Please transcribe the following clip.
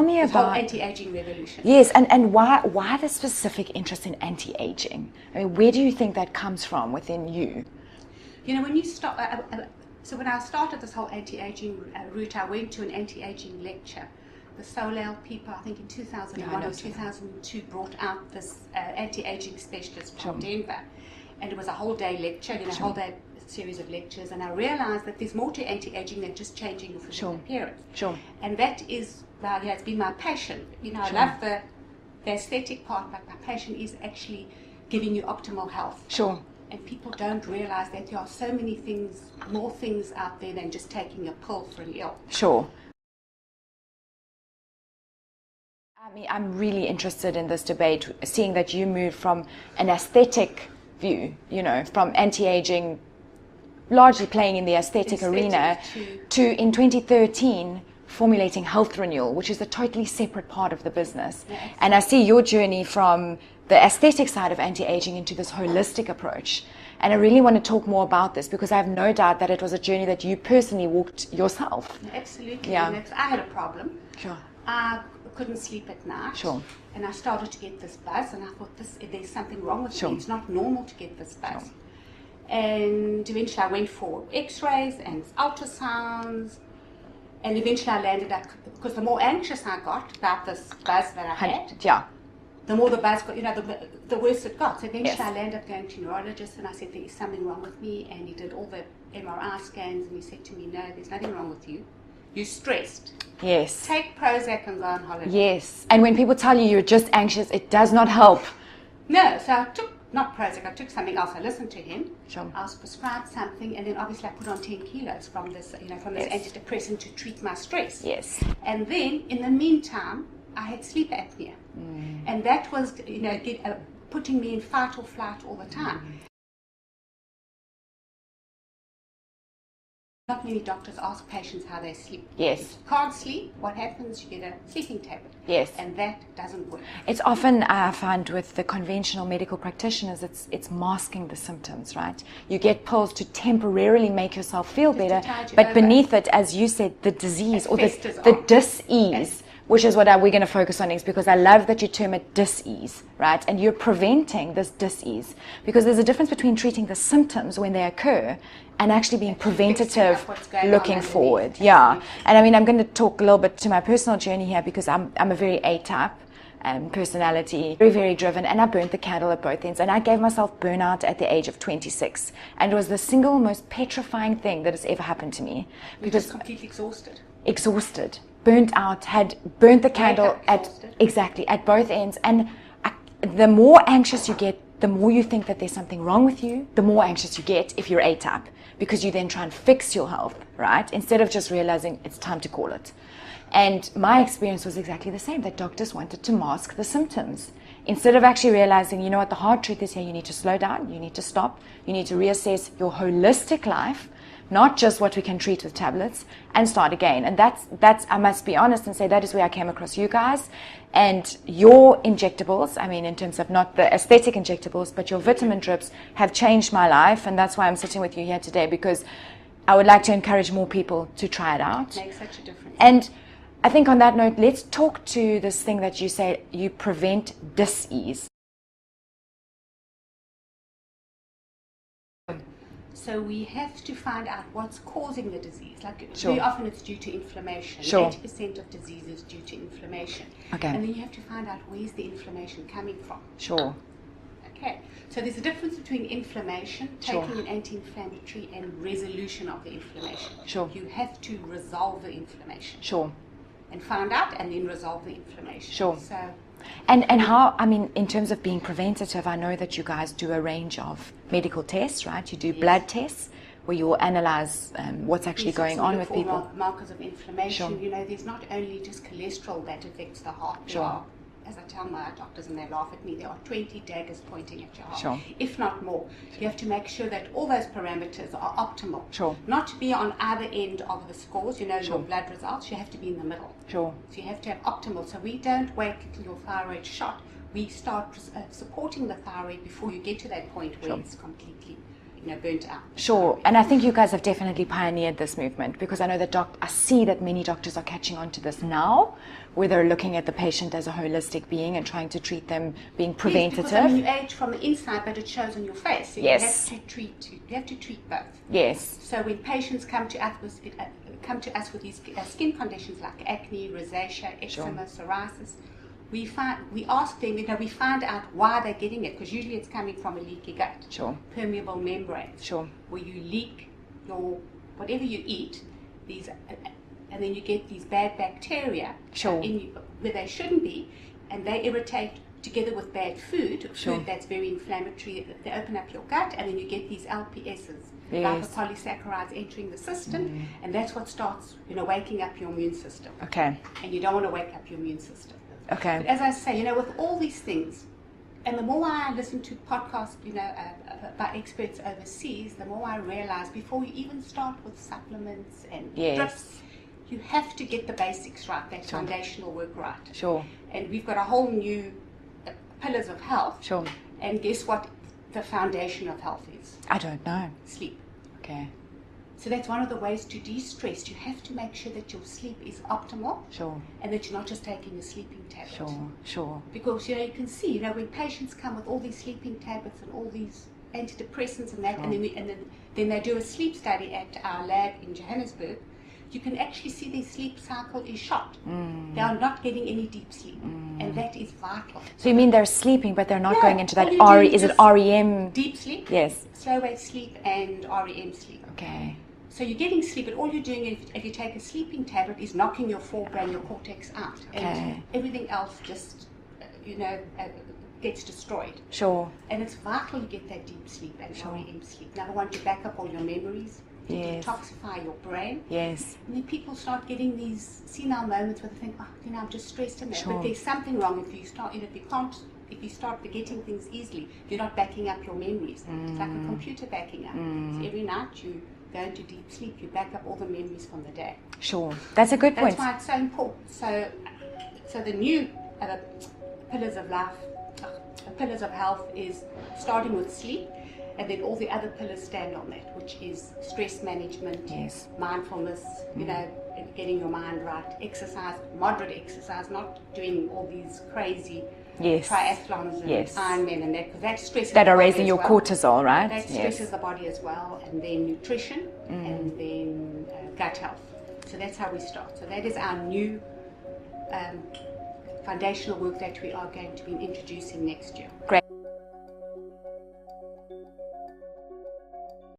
me this whole about anti-aging revolution. Yes, and why the specific interest in anti-aging? I mean, where do you think that comes from within you? You know, when you start, so when I started this whole anti-aging route, I went to an anti-aging lecture. The Soleil people, I think in 2001 or 2002, brought out this anti-aging specialist from Denver. And it was a whole day lecture, you know, a whole day series of lectures. And I realized that there's more to anti-aging than just changing your physical appearance. And that is, well, yeah, it's been my passion. You know, I love the aesthetic part, but my passion is actually giving you optimal health. And people don't realize that there are so many things, more things out there than just taking a pill for an ill. I mean, I'm really interested in this debate, seeing that you moved from an aesthetic view, you know, from anti-aging, largely playing in the aesthetic arena, to in 2013 formulating Health Renewal, which is a totally separate part of the business. And I see your journey from the aesthetic side of anti-aging into this holistic approach. And I really want to talk more about this because I have no doubt that it was a journey that you personally walked yourself. Absolutely. I had a problem. I couldn't sleep at night. And I started to get this buzz, and I thought, there's something wrong with me. It's not normal to get this buzz. And eventually I went for x-rays and ultrasounds, and eventually I landed up, because the more anxious I got about this buzz that I had, the more the buzz got, you know, the worse it got. So eventually I landed up going to a neurologist, and I said, there is something wrong with me. And he did all the MRI scans, and he said to me, no, there's nothing wrong with you. You're stressed. Take Prozac and go on holiday. And when people tell you you're just anxious, it does not help. No, so I took, not Prozac, I took something else. I listened to him. I was prescribed something, and then obviously I put on 10 kilos from this, you know, from this antidepressant to treat my stress. And then, in the meantime, I had sleep apnea. And that was, you know, putting me in fight or flight all the time. Not many doctors ask patients how they sleep. If you can't sleep, what happens? You get a sleeping tablet. And that doesn't work. It's often, I find, with the conventional medical practitioners, it's masking the symptoms, right? You get pills to temporarily make yourself feel better, but beneath it, as you said, the disease or the dis-ease, which is what we're going to focus on next, because I love that you term it dis-ease, right? And you're preventing this dis-ease, because there's a difference between treating the symptoms when they occur and actually being preventative, looking forward. And I mean, I'm going to talk a little bit to my personal journey here, because I'm a very A-type personality, very, very driven, and I burnt the candle at both ends, and I gave myself burnout at the age of 26, and it was the single most petrifying thing that has ever happened to me. Because just completely exhausted, burnt out, had burnt the candle at both ends. And the more anxious you get, the more you think that there's something wrong with you, the more anxious you get if you're A-type, because you then try and fix your health, right? Instead of just realizing it's time to call it. And my experience was exactly the same, that doctors wanted to mask the symptoms. Instead of actually realizing, you know what, the hard truth is here, you need to slow down, you need to stop, you need to reassess your holistic life, not just what we can treat with tablets, and start again. And that's I must be honest and say that is where I came across you guys. And your injectables, I mean, in terms of not the aesthetic injectables, but your vitamin drips have changed my life. And that's why I'm sitting with you here today, because I would like to encourage more people to try it out. It makes such a difference. And I think on that note, let's talk to this thing that you say you prevent dis-ease. So we have to find out what's causing the disease. Like very often it's due to inflammation. 80% of disease is due to inflammation. And then you have to find out where's the inflammation coming from. Okay. So there's a difference between inflammation, taking an anti-inflammatory, and resolution of the inflammation. You have to resolve the inflammation. And find out and then resolve the inflammation. So And how, I mean, in terms of being preventative, I know that you guys do a range of medical tests, right? You do blood tests where you will analyze what's actually going on with people. Markers of inflammation. You know, there's not only just cholesterol that affects the heart. There are, as I tell my doctors and they laugh at me, there are 20 daggers pointing at your heart, if not more. You have to make sure that all those parameters are optimal. Not to be on either end of the scores, you know, your blood results. You have to be in the middle. So you have to have optimal. So we don't wait until your thyroid shot. We start supporting the thyroid before you get to that point where it's completely burnt out. Sure, and I think you guys have definitely pioneered this movement, because I know that I see that many doctors are catching on to this now, where they're looking at the patient as a holistic being and trying to treat them, being preventative. Yes, because, you age from the inside, but it shows on your face. So Yes. You have to treat both. Yes. So when patients come to us with these skin conditions like acne, rosacea, eczema, psoriasis, we ask them, we find out why they're getting it, because usually it's coming from a leaky gut, Sure. permeable membranes, Sure. where you leak whatever you eat, and then you get these bad bacteria Sure. where they shouldn't be, and they irritate together with bad food, Sure. food that's very inflammatory. They open up your gut, and then you get these LPSs, Yes. lipopolysaccharides, entering the system, and that's what starts, waking up your immune system. Okay. And you don't want to wake up your immune system. Okay. But as I say, with all these things, and the more I listen to podcasts, by experts overseas, the more I realize before you even start with supplements and drips, you have to get the basics right, that foundational work right. Sure. And we've got a whole new pillars of health. Sure. And guess what the foundation of health is? I don't know. Sleep. Okay. So that's one of the ways to de-stress. You have to make sure that your sleep is optimal. Sure. And that you're not just taking a sleeping tablet. Sure. Sure. Because, you can see, when patients come with all these sleeping tablets and all these antidepressants and that, Sure. and then they do a sleep study at our lab in Johannesburg, you can actually see their sleep cycle is shot. They are not getting any deep sleep, and that is vital. So you mean they're sleeping, but they're not No, going into that all you're doing is it is REM? Deep sleep, Yes. slow wave sleep, and REM sleep. Okay. So you're getting sleep, but all you're doing if you take a sleeping tablet is knocking your forebrain, your cortex out, Okay. and everything else just, gets destroyed. Sure. And it's vital you get that deep sleep and Sure. REM sleep. Number one, to back up all your memories, to Yes. detoxify your brain. Yes. And then people start getting these senile moments where they think, I'm just stressed in that. Sure. But there's something wrong if you start, if you start forgetting things easily, you're not backing up your memories. It's like a computer backing up. So every night you go into deep sleep, you back up all the memories from the day. Sure. That's a good That's point. why it's so important. So the new pillars of life, pillars of health is starting with sleep, and then all the other pillars stand on that, which is stress management, Yes. mindfulness, getting your mind right, exercise, moderate exercise, not doing all these crazy Yes. triathlons and Yes. Ironman and that, because that stresses That the are body raising as your well. cortisol, right? That stresses the body as well, and then nutrition, and then gut health. So that's how we start. So that is our new foundational work that we are going to be introducing next year. Great.